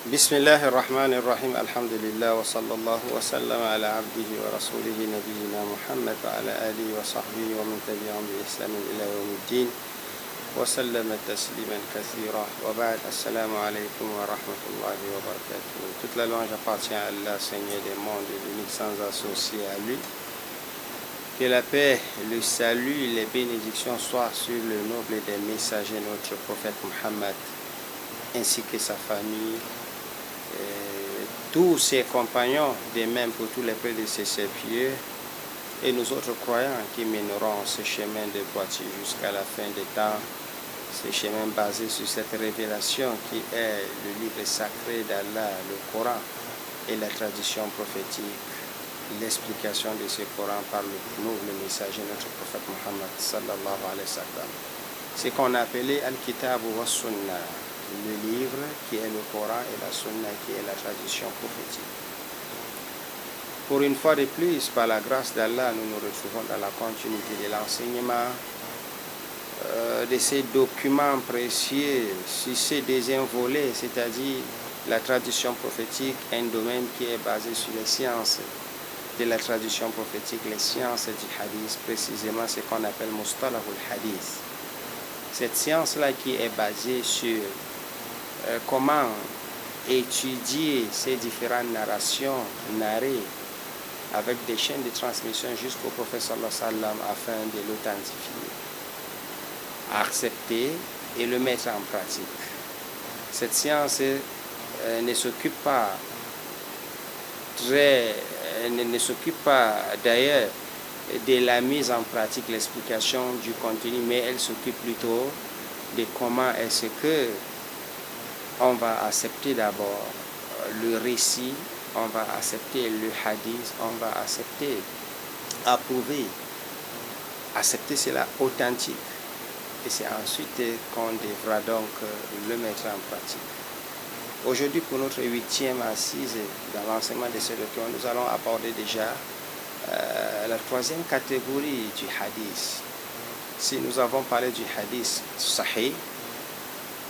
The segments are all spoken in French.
بسم الله الرحمن الرحيم الحمد لله وصلى الله وسلم على عبده ورسوله نبينا محمد وعلى آله وصحبه ومن تبعهم بإحسان إلى يوم الدين وسلم تسليما كثيرا وبعد السلام عليكم ورحمة الله وبركاته. Toute la louange appartient à Allah, Seigneur des mondes, l'unique sans associé à lui. Que la paix, le salut, les bénédictions soient sur le noble des messagers, notre prophète Muhammad, ainsi que sa famille, tous ses compagnons, de même pour tous les prédécesseurs pieux, et nous autres croyants qui mèneront ce chemin de droitier jusqu'à la fin des temps, ce chemin basé sur cette révélation qui est le livre sacré d'Allah, le Coran, et la tradition prophétique, l'explication de ce Coran par le noble messager, notre prophète Muhammad sallallahu alayhi wa sallam. C'est qu'on a appelé Al-Kitab wa Sunnah, le livre qui est le Coran et la Sunna qui est la tradition prophétique. Pour une fois de plus, par la grâce d'Allah, nous nous retrouvons dans la continuité de l'enseignement de ces documents précieux sur ces deuxième volet, c'est-à-dire la tradition prophétique, un domaine qui est basé sur les sciences de la tradition prophétique, les sciences du hadith, précisément ce qu'on appelle Mustalahul Hadith. Cette science-là qui est basée sur comment étudier ces différentes narrations narrées avec des chaînes de transmission jusqu'au prophète sallallahu alayhi wa sallam afin de l'authentifier, accepter et le mettre en pratique. Cette science ne s'occupe pas d'ailleurs de la mise en pratique, l'explication du contenu, mais elle s'occupe plutôt de comment est-ce que on va accepter d'abord le récit, on va accepter le hadith, on va accepter, approuver, accepter cela authentique. Et c'est ensuite qu'on devra donc le mettre en pratique. Aujourd'hui, pour notre 8e assise dans l'enseignement de ce document, nous allons aborder déjà la 3e catégorie du hadith. Si nous avons parlé du hadith sahih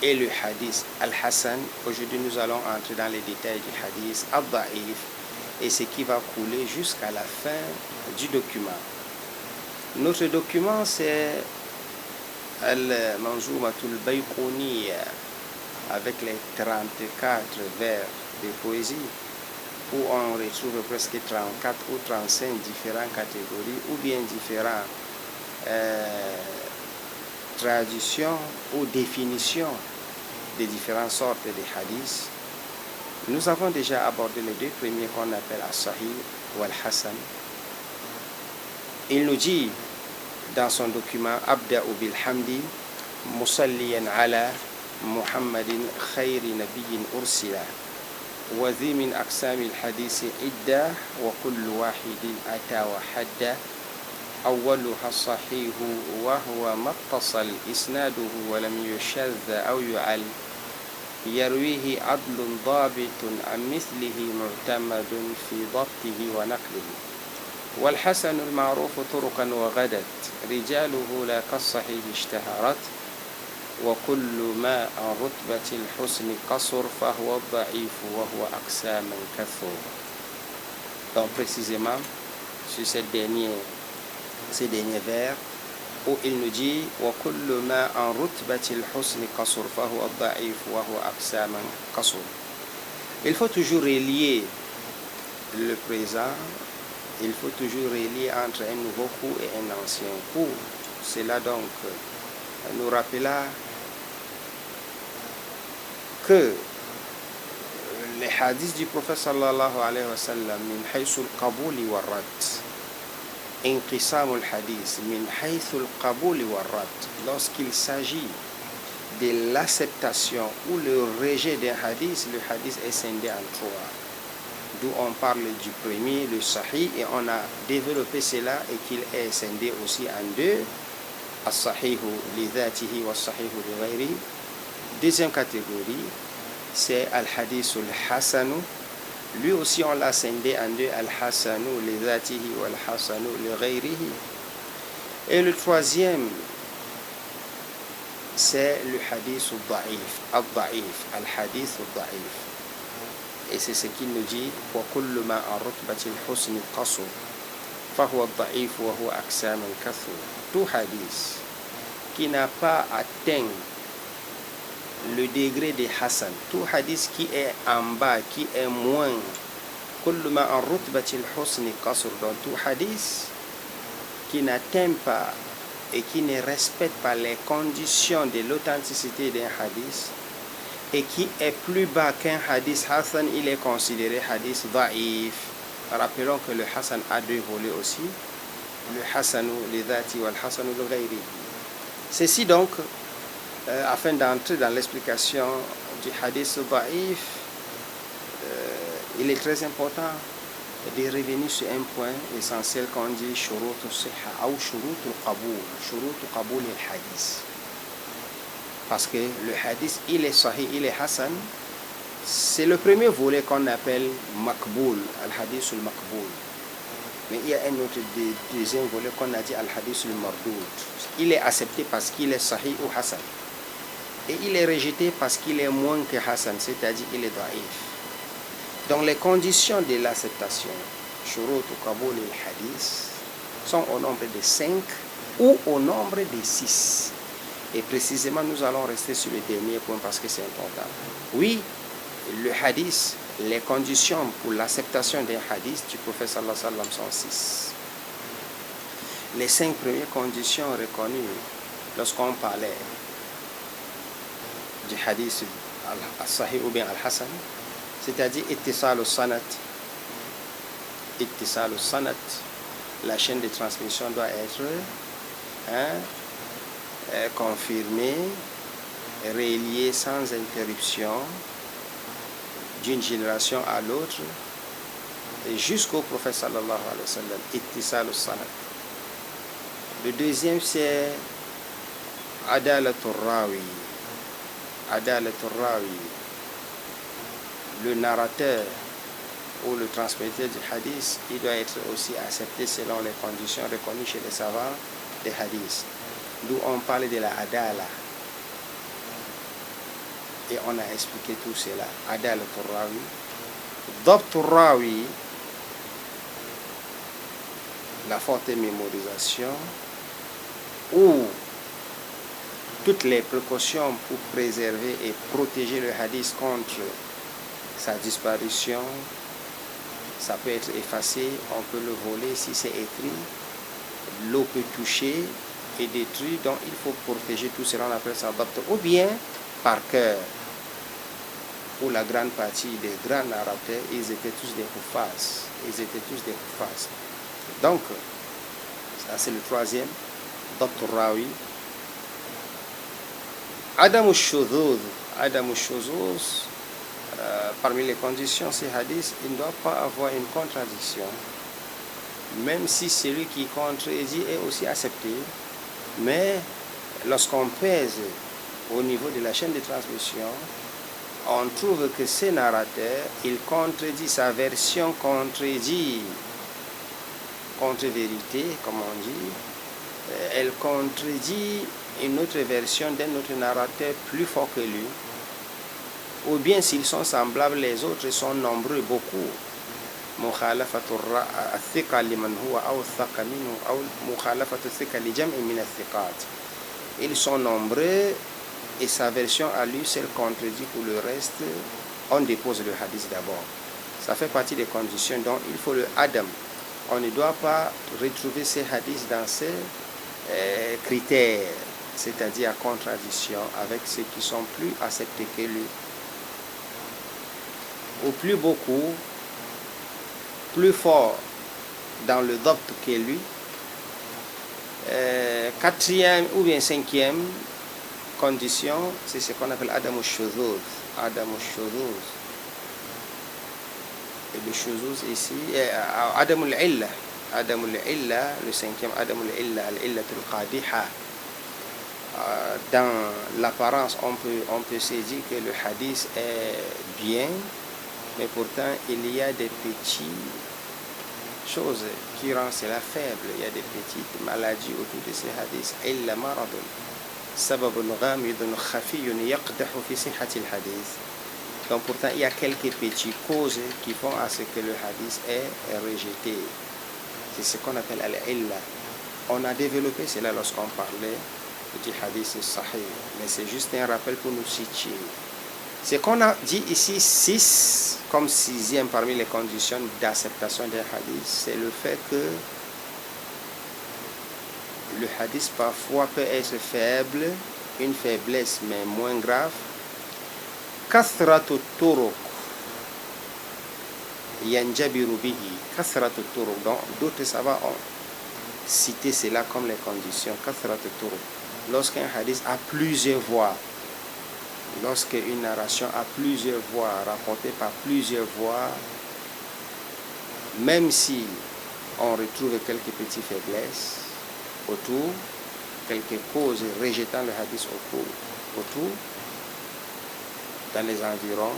et le hadith al-Hassan, aujourd'hui nous allons entrer dans les détails du hadith al-Da'if et ce qui va couler jusqu'à la fin du document. Notre document, c'est al-Manzoumatul Bayqouniya avec les 34 vers de poésie où on retrouve presque 34 ou 35 différentes catégories ou bien différentes traditions ou définitions des différentes sortes de hadiths. Nous avons déjà abordé les deux premiers qu'on appelle As-Sahih ou Al-Hassan. Il nous dit dans son document Abda'u bilhamdi musalliyan ala Muhammadin khayri nabiyyin ursila wa dhi min aqsami al-hadith idda wa kullu wahidin ata wa hadda أولها الصحيح وهو ما اتصل إسناده ولم يشذ أو يعل يرويه عدل ضابط عن مثله معتمد في ضبطه ونقله والحسن المعروف طرقا وغدت رجاله لا كالصحيح اشتهرت وكل ما عن رتبة الحسن قصر فهو الضعيف وهو أقساما كثر. Donc précisément sur ces derniers vers où il nous dit وَكُلُّ مَا عَنْ رُتْبَةِ الْحُسْنِ قَصُرْ فَهُوَ الضَّعِيفُ وَهُوَ أَقْسَامًا قَصُرْ. Il faut toujours relier le présent, il faut toujours relier entre un nouveau cours et un ancien cours. Cela donc nous rappela que les hadiths du prophète sallallahu alayhi wa sallam min haythu al-qabuli wa rad, inqisam al-hadith min haythu al-qabuli wa rad, lorsqu'il s'agit de l'acceptation ou le rejet d'un hadith, le hadith est scindé en trois. D'où on parle du premier, le sahih, et on a développé cela et qu'il est scindé aussi en deux, as-sahihu li dhatihi wa as-sahihu li ghayrihi. Deuxième catégorie, c'est al-hadith al-hasanu. Lui aussi on l'a scindé en deux, al-hasanu li dhatihi wa al-hasanu li ghayrihi. Et le troisième, c'est le hadith al-da'if, al-hadith al-da'if. Et c'est ce qu'il nous dit, وَكُلُّ مَا عَنْ رُتْبَةِ الْحُسْنِ قَصُرٍ فَهُوَ الضَّعِيفُ وَهُوَ أَقْسَامٌ كَثُورٌ. Tout hadith qui n'a pas atteint le degré de Hassan, tout hadith qui est en bas, qui est moins, كُلُّ مَا عَنْ رُتْبَةِ الْحُسْنِ قَصُرٍ, donc tout hadith qui n'atteint pas et qui ne respecte pas les conditions de l'authenticité d'un hadith et qui est plus bas qu'un hadith Hassan, il est considéré hadith da'if. Rappelons que le Hassan a deux volets aussi, le Hassanu li dhati wal Hassanu li ghayri. Ceci donc, afin d'entrer dans l'explication du hadith da'if, il est très important de revenir sur un point essentiel qu'on dit shurut al-sihha ou shurut al-qaboul al-hadith. Parce que le hadith, il est sahih, il est hasan. C'est le premier volet qu'on appelle makboul, al-hadith al-makboul. Mais il y a un autre deuxième volet qu'on a dit al-hadith al-mardoud. Il est accepté parce qu'il est sahih ou hasan. Et il est rejeté parce qu'il est moins que hasan, c'est-à-dire il est da'if. Donc les conditions de l'acceptation, shurut al-qaboul al-hadith, sont au nombre de 5 ou au nombre de 6. Et précisément, nous allons rester sur le dernier point parce que c'est important. Oui, le hadith, les conditions pour l'acceptation d'un hadith du prophète sallallahu alayhi wa sallam sont 6. Les 5 premières conditions reconnues lorsqu'on parlait du hadith al-sahih ou bien al-hasan, c'est-à-dire ittisal al-sanad. Ittisal al-sanad, la chaîne de transmission doit être confirmé, relié sans interruption d'une génération à l'autre jusqu'au prophète sallallahu alayhi wa sallam, ittisal al-sanad. Le deuxième c'est adalatul rawi. Adalatul rawi, le narrateur ou le transmetteur du hadith, il doit être aussi accepté selon les conditions reconnues chez les savants des hadiths. D'où on parle de la adala. Et on a expliqué tout cela. Adala Turrawi. Dabt Turrawi, la forte mémorisation, ou toutes les précautions pour préserver et protéger le hadith contre sa disparition. Ça peut être effacé, on peut le voler si c'est écrit. L'eau peut toucher et détruit, donc il faut protéger tout cela, on appelle ça dabt, ou bien par cœur. Pour la grande partie des grands narrateurs, ils étaient tous des huffaz. Donc, ça c'est le troisième, dabt rawi. Adam al-shuzuz, parmi les conditions, ces hadiths, il ne doit pas avoir une contradiction, même si celui qui contredit est aussi accepté. Mais lorsqu'on pèse au niveau de la chaîne de transmission, on trouve que ce narrateur, il contredit sa version, contre-vérité, comme on dit. Elle contredit une autre version d'un autre narrateur plus fort que lui. Ou bien s'ils sont semblables, les autres sont nombreux, beaucoup. Mukhalafatul thiqa liman huwa aw thaqa minhu aw mukhalafatul thiqa li jam'in min athiqat. Ils sont nombreux et sa version à lui seul contredit. Pour le reste, on dépose le hadith d'abord. Ça fait partie des conditions dont il faut le adam. On ne doit pas retrouver ces hadiths dans ces critères, c'est-à-dire à contradiction avec ceux qui sont plus acceptés que lui. Ou plus beaucoup, plus fort dans le dabt que lui. Quatrième ou bien cinquième condition, c'est ce qu'on appelle Adam al-Shuzuz. Et le Shuzuz ici, Adam al-Illa. Le cinquième Adam al-Illa, al-Illatul Qadiha. Dans l'apparence, on peut se dire que le hadith est bien, mais pourtant il y a des petites choses qui rendent cela faible. Il y a des petites maladies autour de ces hadiths. Illa maradun sababun ghamidun khafiyyun yaqdahu fi sihhati al-hadith. Donc pourtant, il y a quelques petites causes qui font à ce que le hadith est rejeté. C'est ce qu'on appelle al-illa. On a développé cela lorsqu'on parlait du hadith sahih. Mais c'est juste un rappel pour nous situer. Ce qu'on a dit ici, 6, comme 6e parmi les conditions d'acceptation d'un hadith, c'est le fait que le hadith parfois peut être faible, une faiblesse mais moins grave. Kathratu turuq yanjabiru bihi. Kathratu turuq. Donc d'autres savants ont cité cela comme les conditions. Kathratu turuq. Lorsqu'un hadith a plusieurs voix, lorsqu'une narration a plusieurs voix, racontée par plusieurs voix, même si on retrouve quelques petites faiblesses autour, quelques causes rejetant le hadith autour, dans les environs,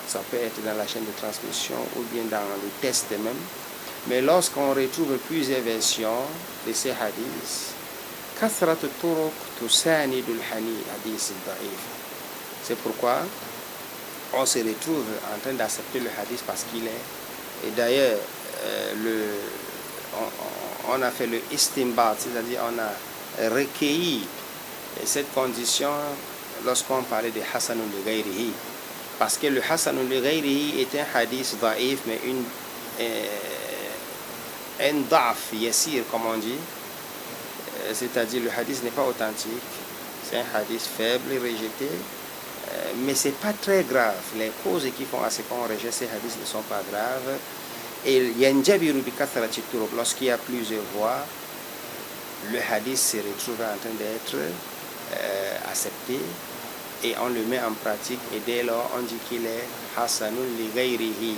ça peut être dans la chaîne de transmission ou bien dans le test même, mais lorsqu'on retrouve plusieurs versions de ces hadiths, kathrat turuq tusanidul hadith da'if. C'est pourquoi on se retrouve en train d'accepter le hadith parce qu'il est. Et d'ailleurs, on a fait le istimbat, c'est-à-dire on a recueilli cette condition lorsqu'on parlait de Hasanun li ghayrihi. Parce que le Hasanun li ghayrihi est un hadith da'if, mais un da'f yassir, comme on dit. C'est-à-dire le hadith n'est pas authentique. C'est un hadith faible et rejeté. Mais ce n'est pas très grave. Les causes qui font à ce qu'on rejette ces hadiths ne sont pas graves. Et yanjabiru bi kathrati turuq, lorsqu'il y a plusieurs voix, le hadith se retrouve en train d'être accepté et on le met en pratique, et dès lors on dit qu'il est hasanun li ghayrihi,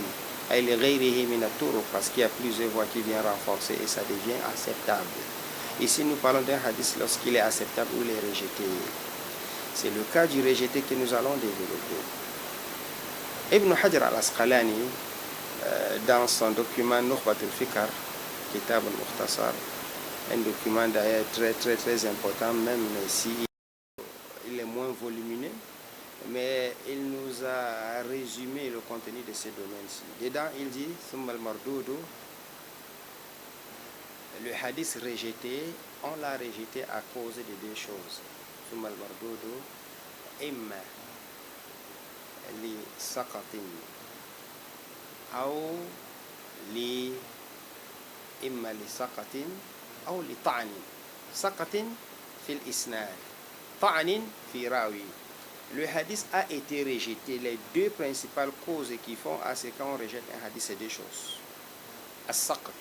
ay li ghayrihi min at-turuq, parce qu'il y a plusieurs voix qui viennent renforcer et ça devient acceptable. Ici nous parlons d'un hadith lorsqu'il est acceptable ou il est rejeté. C'est le cas du rejeté que nous allons développer. Ibn Hajar al-Asqalani, dans son document Nukhbat al-Fikr, Kitab al-Mukhtasar, un document d'ailleurs très important, même si il est moins volumineux, mais il nous a résumé le contenu de ces domaines-ci. Dedans, il dit Thumma al-Mardudu, le hadith rejeté, on l'a rejeté à cause de deux choses. Thumma al-Mardudu, imma li saqatin, أو إما لسقط أو لطعن. سقط في الإسناد، طعن في راوي. Le hadith a été rejeté. Les deux principales causes qui font à ce qu'on rejette un hadith, c'est deux choses. As-saqt,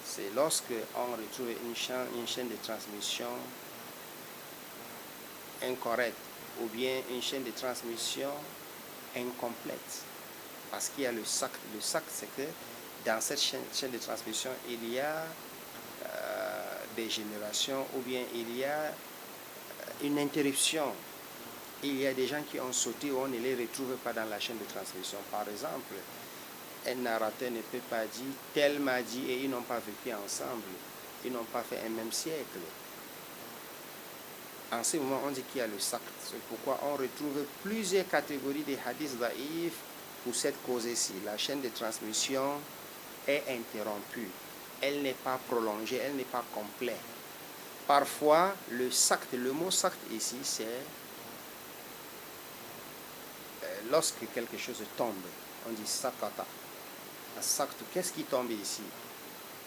c'est lorsque on retrouve une chaîne de transmission incorrecte ou bien une chaîne de transmission incomplète. Parce qu'il y a le saqt. Le saqt, c'est que dans cette chaîne de transmission, il y a des générations ou bien il y a une interruption. Il y a des gens qui ont sauté ou on ne les retrouve pas dans la chaîne de transmission. Par exemple, un narrateur ne peut pas dire tel m'a dit et ils n'ont pas vécu ensemble. Ils n'ont pas fait un même siècle. En ce moment, on dit qu'il y a le saqt. C'est pourquoi on retrouve plusieurs catégories de hadiths da'if. Pour cette cause-ci, la chaîne de transmission est interrompue. Elle n'est pas prolongée, elle n'est pas complète. Parfois, le saqt, le mot saqt ici, c'est lorsque quelque chose tombe. On dit saqata. Saqt, qu'est-ce qui tombe ici?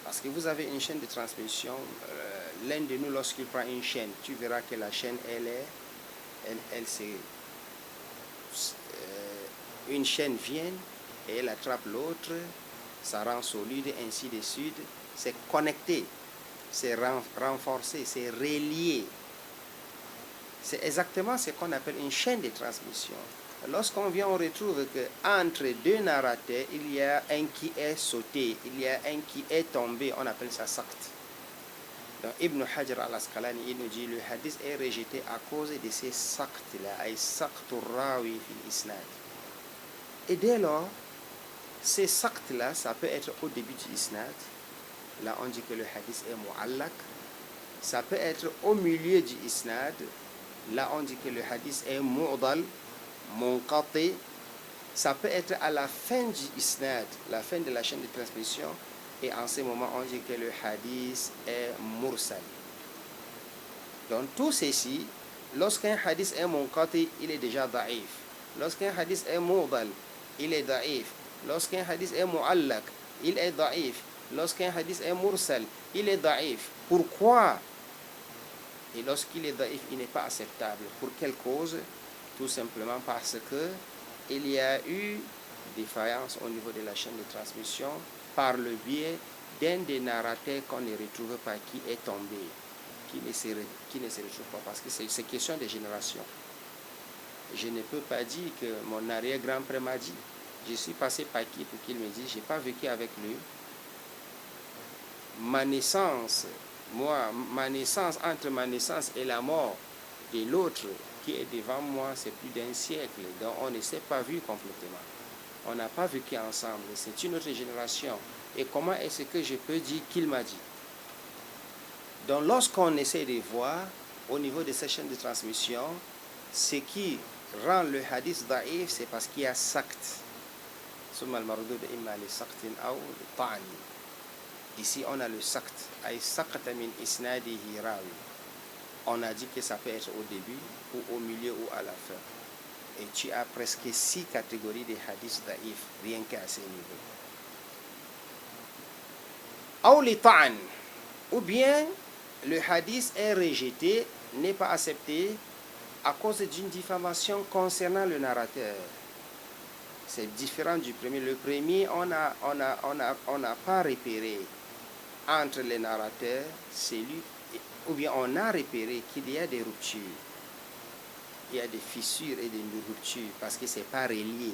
Parce que vous avez une chaîne de transmission. L'un de nous, lorsqu'il prend une chaîne, tu verras que la chaîne, elle se... une chaîne vient et elle attrape l'autre, ça rend solide, ainsi de suite. C'est connecté, c'est renforcé, c'est relié. C'est exactement ce qu'on appelle une chaîne de transmission. Lorsqu'on vient, on retrouve qu'entre deux narrateurs, il y a un qui est sauté, il y a un qui est tombé, on appelle ça saqt. Donc Ibn Hajar al-Asqalani, il nous dit le hadith est rejeté à cause de ces saqt-là, ay saqtur rawi fil isnad. Et dès lors, ces saqt-là, ça peut être au début du isnad. Là, on dit que le hadith est mu'allak. Ça peut être au milieu du isnad. Là, on dit que le hadith est mu'dal. munqati, ça peut être à la fin du isnad, la fin de la chaîne de transmission, et en ce moment on dit que le hadith est mursal. Donc tout ceci, lorsqu'un hadith est munqati, il est déjà da'if. Lorsqu'un hadith est mu'dal, il est da'if. Lorsqu'un hadith est mu'allaq, il est da'if. Lorsqu'un hadith est mursal, il est da'if. Pourquoi? Et lorsqu'il est da'if, il n'est pas acceptable. Pour quelle cause? Tout simplement parce que il y a eu défaillance au niveau de la chaîne de transmission par le biais d'un des narrateurs qu'on ne retrouve pas, qui est tombé, qui ne se retrouve pas, parce que c'est question de génération. Je ne peux pas dire que mon arrière-grand-père m'a dit. Je suis passé par qui pour qu'il me dise, je n'ai pas vécu avec lui. Ma naissance, entre ma naissance et la mort de l'autre qui est devant moi, c'est plus d'un siècle. Donc on ne s'est pas vu complètement. On n'a pas vécu ensemble. C'est une autre génération. Et comment est-ce que je peux dire qu'il m'a dit? Donc lorsqu'on essaie de voir au niveau de ces chaînes de transmission, ce qui rend le hadith da'if, c'est parce qu'il y a sakt. Ici on a le sakt. On a dit que ça peut être au début, ou au milieu, ou à la fin. Et tu as presque 6 catégories de hadiths da'if, rien qu'à ce niveau. Ou bien le hadith est rejeté, n'est pas accepté à cause d'une diffamation concernant le narrateur. C'est différent du premier. Le premier, on n'a pas repéré entre les narrateurs, ou bien on a repéré qu'il y a des ruptures. Il y a des fissures et des ruptures parce que c'est pas relié,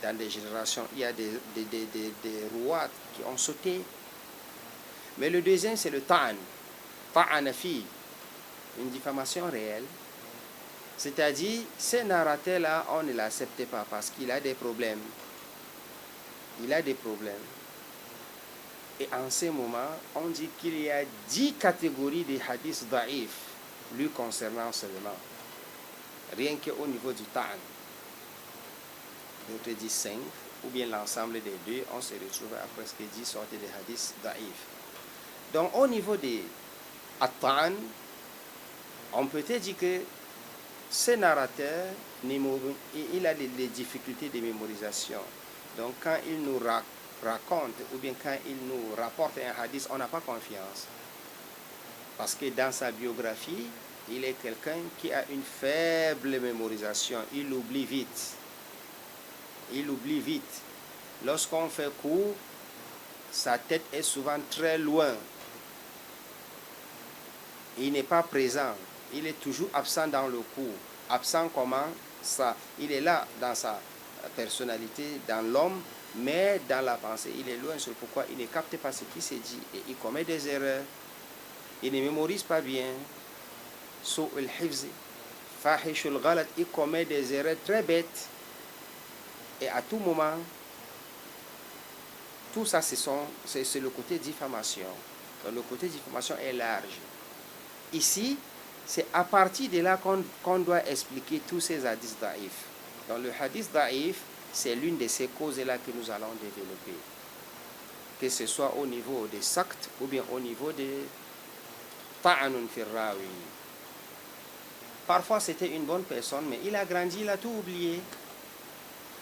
Dans des générations, il y a des rois qui ont sauté. Mais le deuxième, c'est le ta'anafi, une diffamation réelle. C'est-à-dire, ces narrateurs-là, on ne l'accepte pas parce qu'il a des problèmes. Et en ce moment, on dit qu'il y a 10 catégories de hadiths da'if, lui concernant seulement. Rien qu'au niveau du ta'an. D'autres disent 5, ou bien l'ensemble des deux, on se retrouve à presque 10 sortes de hadiths da'if. Donc au niveau des ta'an, on peut dire que ce narrateur, il a des difficultés de mémorisation. Donc quand il nous raconte, ou bien quand il nous rapporte un hadith, on n'a pas confiance. Parce que dans sa biographie, il est quelqu'un qui a une faible mémorisation. Il oublie vite. Lorsqu'on fait cours, sa tête est souvent très loin. Il n'est pas présent. Il est toujours absent dans le cours. Absent comment? Ça, il est là dans sa personnalité, dans l'homme, mais dans la pensée, il est loin. C'est pourquoi il ne capte pas ce qui s'est dit et il commet des erreurs. Il ne mémorise pas bien. Il commet des erreurs très bêtes. Et à tout moment, tout ça, c'est le côté diffamation. Donc, le côté diffamation est large. Ici, c'est à partir de là qu'on doit expliquer tous ces hadiths da'if. Donc le hadith da'if, c'est l'une de ces causes-là que nous allons développer. Que ce soit au niveau des sakt ou bien au niveau des ta'anun firrawi. Parfois c'était une bonne personne, mais il a grandi, il a tout oublié.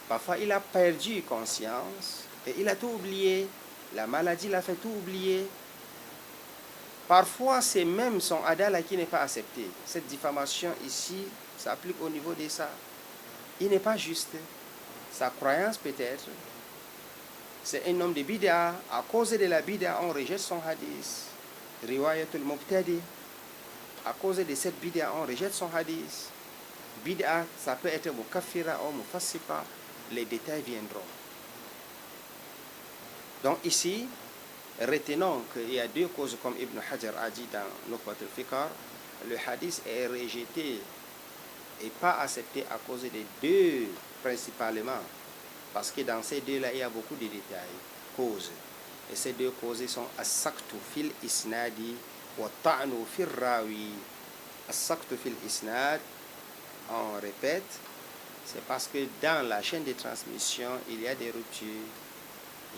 Parfois il a perdu conscience et il a tout oublié. La maladie l'a fait tout oublier. Parfois, c'est même son adala qui n'est pas accepté. Cette diffamation ici s'applique au niveau de ça. Il n'est pas juste. Sa croyance peut-être. C'est un homme de bid'a. À cause de la bid'a, on rejette son hadith. Riwayatul Mubtadi. À cause de cette bid'a, on rejette son hadith. Bid'a, ça peut être mukaffira ou mufassiqa. Les détails viendront. Donc ici, retenons qu'il y a 2 causes, comme Ibn Hajar a dit dans Nukhbat al-Fikr. Le hadith est rejeté et pas accepté à cause des 2 principalement. Parce que dans ces 2-là, il y a beaucoup de détails, causes. Et ces 2 causes sont as-saktu fil isnadi wa ta'nu fil rawi. As-saktu fil isnad, on répète, c'est parce que dans la chaîne de transmission, il y a des ruptures,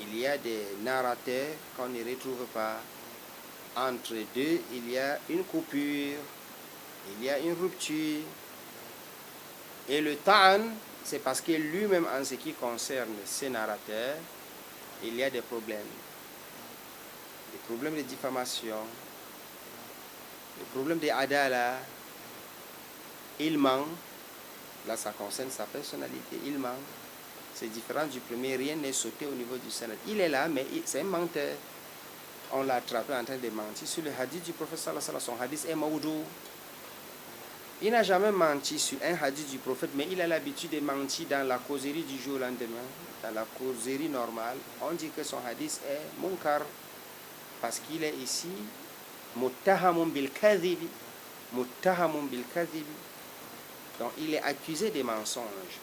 il y a des narrateurs qu'on ne retrouve pas. Entre deux, il y a une coupure, il y a une rupture. Et le ta'an, c'est parce que lui-même, en ce qui concerne ces narrateurs, il y a des problèmes de diffamation, des problèmes d'adala. Il ment, là ça concerne sa personnalité, il ment. C'est différent du premier, rien n'est sauté au niveau du sanad. Il est là, mais c'est un menteur. On l'a attrapé en train de mentir sur le hadith du prophète sallallahu alayhi wa sallam. Son hadith est maoudou. Il n'a jamais menti sur un hadith du prophète, mais il a l'habitude de mentir dans la causerie du jour au lendemain, dans la causerie normale. On dit que son hadith est munkar, parce qu'il est ici muttahamun bil kadhibi. Muttahamun bil kadhibi. Donc il est accusé de mensonges.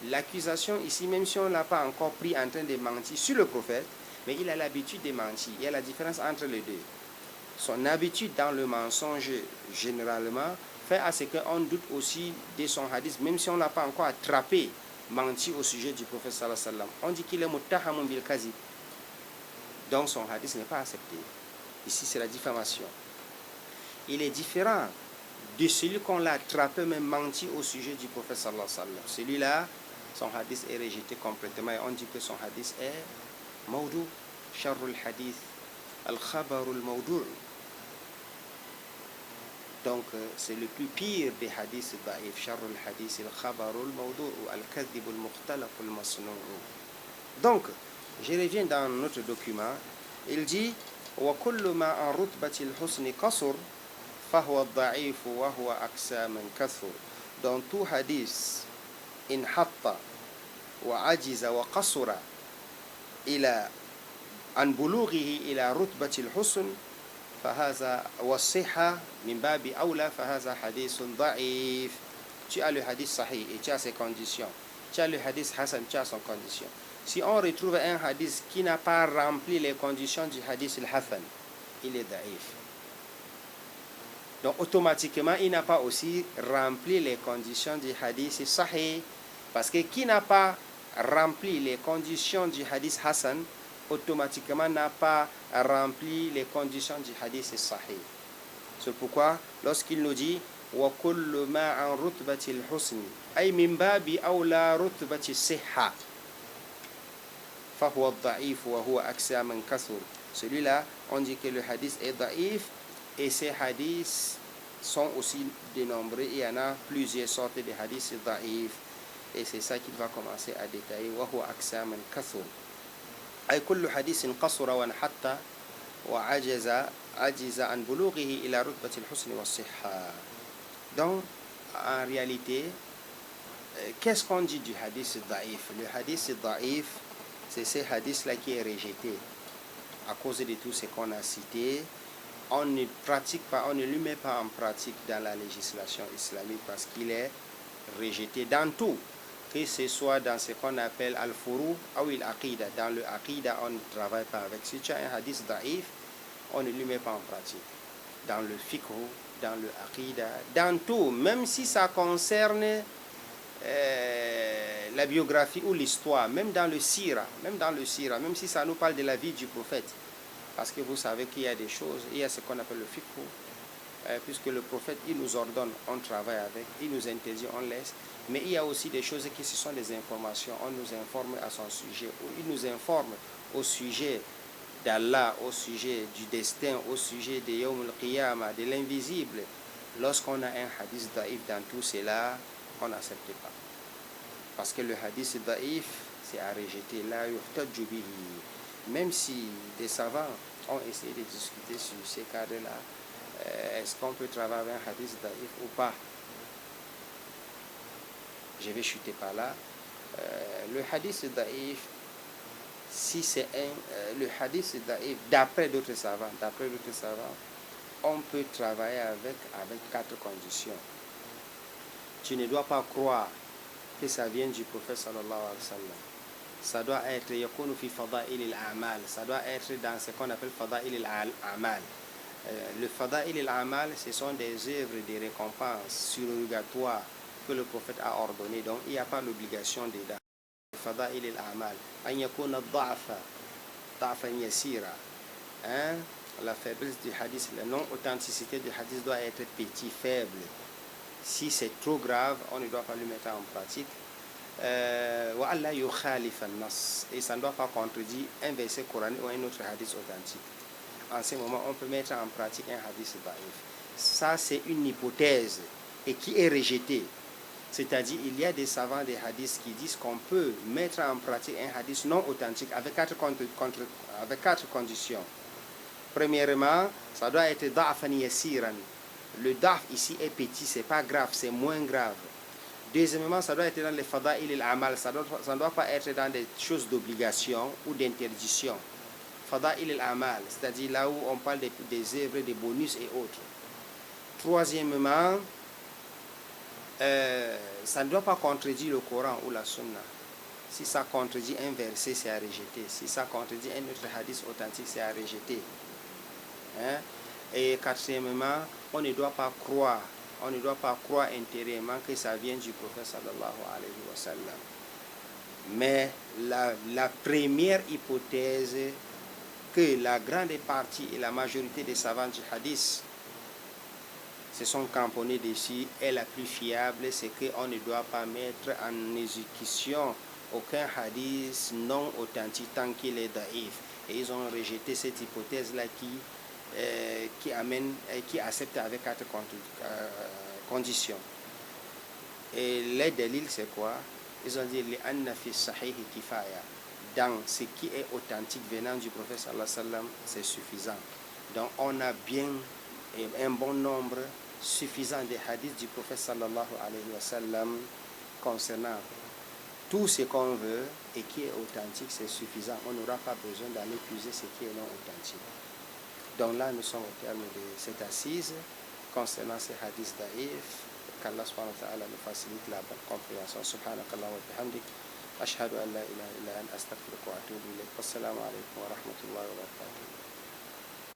L'accusation ici, même si on ne l'a pas encore pris en train de mentir sur le prophète, mais il a l'habitude de mentir. Il y a la différence entre les deux. Son habitude dans le mensonge, généralement, fait à ce qu'on doute aussi de son hadith, même si on ne l'a pas encore attrapé, menti au sujet du prophète sallallahu alayhi wa sallam. On dit qu'il est muttahamun bil kadhib. Donc son hadith n'est pas accepté. Ici, c'est la diffamation. Il est différent de celui qu'on l'a attrapé, même menti au sujet du prophète sallallahu alayhi wa sallam. Celui-là, son hadith est rejeté complètement et on dit que son hadith est maudou, sharrul hadith, al-khabarul maudou. Donc, c'est le plus pire des hadiths da'if, sharrul hadith, al-khabarul maudou, ou al-kadhibul mukhtalaqul masnou'u. Donc, je reviens dans notre document, il dit wa kullu ma an rutbati al-husni qasr فهو الضعيف وهو أقسى من كثر. Dans tout hadith إن حط وعجز وقصر إلى عن بلوغه إلى رتبة الحسن فهذا والصحة من باب أولى فهذا حديث ضعيف. Tu as le hadith sahih et tu as ses conditions. Tu as le hadith hasan, tu as son condition. Si on retrouve un hadith qui n'a pas rempli les conditions du hadith al-hasan, il est daif. Donc automatiquement, il n'a pas aussi rempli les conditions du hadith sahih. Parce que qui n'a pas rempli les conditions du hadith hasan, automatiquement n'a pas rempli les conditions du hadith sahih. C'est pourquoi, lorsqu'il nous dit وَكُلُّ مَا عَنْ رُتْبَةِ الْحُسْنِ أي من باب أولى رتبة الصحة فهو الضعيف وهو أكثر من كثر. Celui-là, on dit que le hadith est daif. Et ces hadiths sont aussi dénombrés. Il y en a plusieurs sortes de hadiths da'if. Et c'est ça qu'il va commencer à détailler. وَهُوَ أَكْسَى مِنْ كَثُرٍ أي كل حديث قصر وانحط وعجز عن بلوغه إلى رتبة الحسن والصحة. Donc, en réalité, qu'est-ce qu'on dit du hadith da'if? Le hadith da'if, c'est ces hadiths-là qui est rejeté. À cause de tout ce qu'on a cité, on ne pratique pas, on ne le met pas en pratique dans la législation islamique parce qu'il est rejeté dans tout, que ce soit dans ce qu'on appelle al-furu ou al-aqida. Dans le aqida, on ne travaille pas avec. Si tu as un hadith da'if, on ne le met pas en pratique. Dans le fiqh, dans le aqida, dans tout, même si ça concerne la biographie ou l'histoire, même dans le sira, même si ça nous parle de la vie du prophète. Parce que vous savez qu'il y a des choses, il y a ce qu'on appelle le fiqh, puisque le prophète, il nous ordonne, on travaille avec, il nous interdit, on laisse. Mais il y a aussi des choses qui ce sont des informations, on nous informe à son sujet, ou il nous informe au sujet d'Allah, au sujet du destin, au sujet de Yawm al-Qiyamah, de l'invisible. Lorsqu'on a un hadith daïf dans tout cela, on n'accepte pas. Parce que le hadith daïf, c'est à rejeter. La yuhtaju bihi. Même si des savants ont essayé de discuter sur ces cadres-là, est-ce qu'on peut travailler avec un hadith daïf ou pas? Je vais chuter par là. Le hadith daïf, si c'est le hadith daïf, d'après d'autres savants, on peut travailler avec 4 conditions. Tu ne dois pas croire que ça vient du prophète sallallahu alayhi wa sallam. Ça doit être yakunu fi fada'il al-a'mal. Ça doit être dans ce qu'on appelle fada'il al-a'mal. Le fada'il al-a'mal, ce sont des œuvres de récompense surrogatoires que le prophète a ordonné, donc il n'y a pas l'obligation d'Ida. Fada'il al-a'mal. An yakuna da'fan yasira. La faiblesse du hadith, la non-authenticité du hadith doit être petit, faible. Si c'est trop grave, on ne doit pas le mettre en pratique. Et ça ne doit pas contredire un verset coranique ou un autre hadith authentique. En ce moment, on peut mettre en pratique un hadith da'if. Ça, c'est une hypothèse et qui est rejetée. C'est-à-dire, il y a des savants des hadiths qui disent qu'on peut mettre en pratique un hadith non authentique avec quatre conditions. Premièrement, ça doit être da'fan yasiran. Le da'f ici est petit, c'est pas grave, c'est moins grave. Deuxièmement, ça doit être dans les fada'il al-amal, ça ne doit pas être dans des choses d'obligation ou d'interdiction. Fada'il al-amal, c'est-à-dire là où on parle des œuvres, des bonus et autres. Troisièmement, ça ne doit pas contredire le Coran ou la Sunna. Si ça contredit un verset, c'est à rejeter. Si ça contredit un autre hadith authentique, c'est à rejeter. Et quatrièmement, on ne doit pas croire intérieurement que ça vient du prophète sallallahu alayhi wa sallam. Mais la première hypothèse que la grande partie et la majorité des savants du hadith se sont cramponnés dessus est la plus fiable, c'est qu'on ne doit pas mettre en exécution aucun hadith non authentique tant qu'il est daïf. Et ils ont rejeté cette hypothèse-là qui accepte avec quatre conditions. Et les délits, c'est quoi? Ils ont dit li'anna fi sahih kifaya. Dans ce qui est authentique venant du prophète sallallahu alayhi wa sallam, c'est suffisant. Donc on a bien un bon nombre suffisant des hadiths du prophète sallallahu alayhi wa sallam concernant tout ce qu'on veut et qui est authentique, c'est suffisant. On n'aura pas besoin d'aller puiser ce qui est non authentique. Donc là, nous sommes au terme de cette assise concernant ces hadiths daïf. Qu'Allah subhanahu wa ta'ala nous facilite la bonne compréhension. Subhanakallah wa bihamdik. Ashhadu an la ilaha illa anta astaghfiruka wa atubu ilayk. Wassalamu alaykum wa rahmatullahi wa barakatuh.